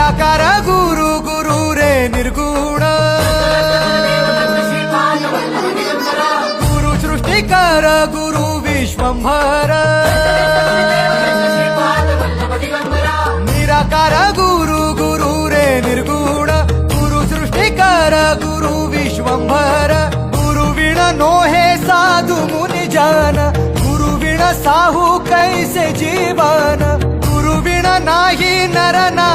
निराकार गुरु गुरु रे निर्गुण गुरु सृष्टिकर गुरु विश्वंभर निराकार गुरु गुरु रे निर्गुण गुरु सृष्टिकर गुरु विश्वंभर गुरु विण नोहे साधु मुनि जन गुरु विण साहू कैसे जीवन गुरु विण नाही नर ना